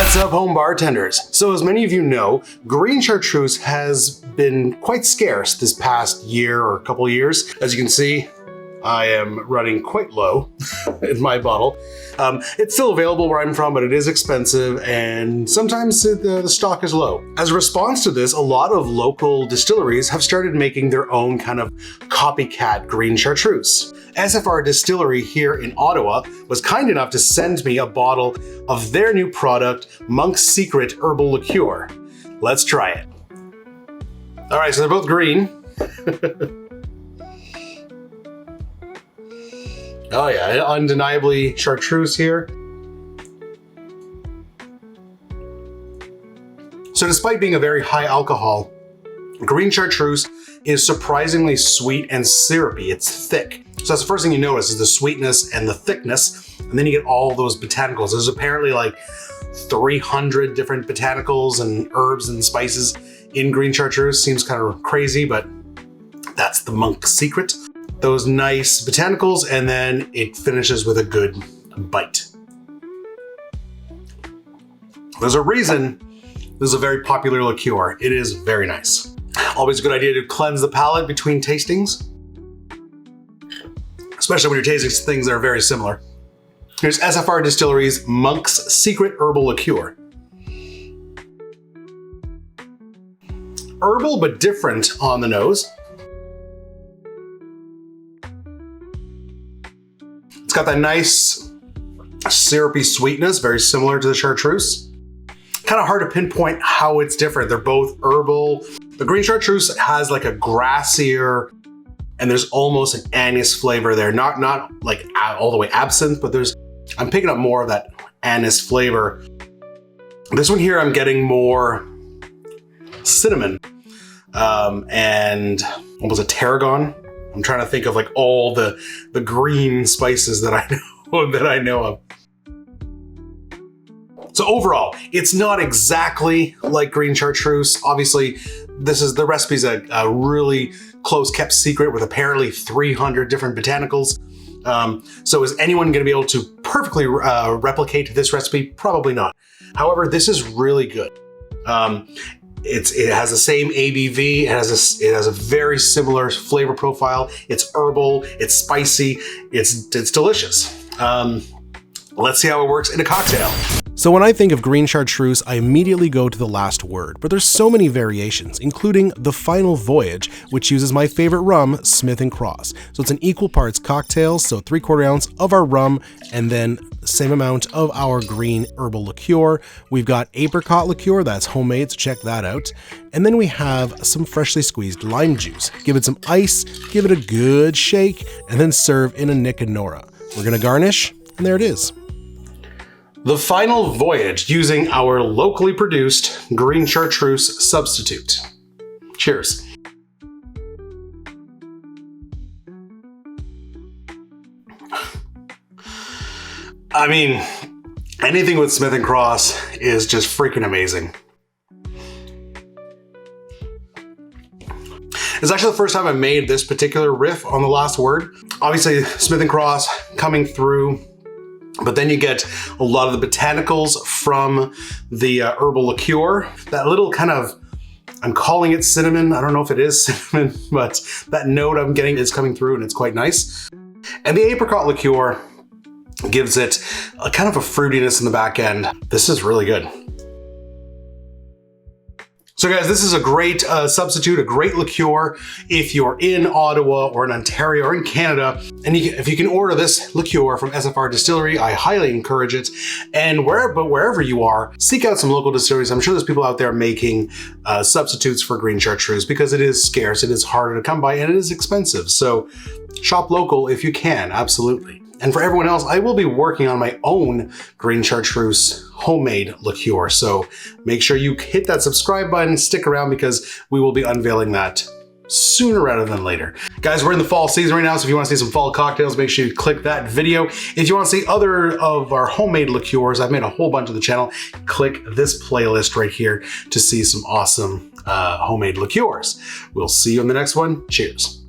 What's up, home bartenders? So as many of you know, Green Chartreuse has been quite scarce this past year or couple of years. As you can see, I am running quite low in my bottle. It's still available where I'm from, but it is expensive and sometimes the stock is low. As a response to this, a lot of local distilleries have started making their own kind of copycat Green Chartreuse. SFR Distillery here in Ottawa was kind enough to send me a bottle of their new product, Monk's Secret Herbal Liqueur. Let's try it. All right, so they're both green. Oh yeah, undeniably chartreuse here. So despite being a very high alcohol, Green Chartreuse is surprisingly sweet and syrupy. It's thick. So that's the first thing you notice is the sweetness and the thickness. And then you get all those botanicals. There's apparently like 300 different botanicals and herbs and spices in Green Chartreuse. Seems kind of crazy, but that's the Monk's secret. Those nice botanicals, and then it finishes with a good bite. There's a reason this is a very popular liqueur. It is very nice. Always a good idea to cleanse the palate between tastings, especially when you're tasting things that are very similar. Here's SFR Distillery's Monk's Secret Herbal Liqueur. Herbal, but different on the nose. It's got that nice syrupy sweetness, very similar to the chartreuse. Kind of hard to pinpoint how it's different. They're both herbal. The Green Chartreuse has like a grassier, and there's almost an anise flavor there. Not like all the way absinthe, but I'm picking up more of that anise flavor. This one here, I'm getting more cinnamon and almost a tarragon. I'm trying to think of like all the green spices that I know of. So overall, it's not exactly like Green Chartreuse. Obviously, the recipe's a really close kept secret with apparently 300 different botanicals. So is anyone going to be able to perfectly replicate this recipe? Probably not. However, this is really good. It has the same ABV. It has a very similar flavor profile. It's herbal. It's spicy. It's delicious. Let's see how it works in a cocktail. So when I think of Green Chartreuse, I immediately go to the last word, but there's so many variations, including the Final Voyage, which uses my favorite rum, Smith & Cross. So it's an equal parts cocktail, so 3/4 ounce of our rum, and then same amount of our green herbal liqueur. We've got apricot liqueur, that's homemade, so check that out. And then we have some freshly squeezed lime juice. Give it some ice, give it a good shake, and then serve in a Nick and Nora. We're gonna garnish, and there it is. The Final Voyage, using our locally produced Green Chartreuse substitute. Cheers. I mean, anything with Smith & Cross is just freaking amazing. It's actually the first time I made this particular riff on the last word. Obviously, Smith & Cross coming through, but then you get a lot of the botanicals from the herbal liqueur. That little kind of, I'm calling it cinnamon. I don't know if it is cinnamon, but that note I'm getting is coming through and it's quite nice. And the apricot liqueur gives it a kind of a fruitiness in the back end. This is really good. So guys, this is a great substitute, a great liqueur if you're in Ottawa or in Ontario or in Canada. And if you can order this liqueur from SFR Distillery, I highly encourage it. And wherever you are, seek out some local distilleries. I'm sure there's people out there making substitutes for Green Chartreuse because it is scarce, it is harder to come by, and it is expensive. So shop local if you can, absolutely. And for everyone else, I will be working on my own Green Chartreuse homemade liqueur. So make sure you hit that subscribe button, stick around because we will be unveiling that sooner rather than later. Guys, we're in the fall season right now, so if you want to see some fall cocktails, make sure you click that video. If you want to see other of our homemade liqueurs, I've made a whole bunch of the channel, click this playlist right here to see some awesome homemade liqueurs. We'll see you in the next one. Cheers.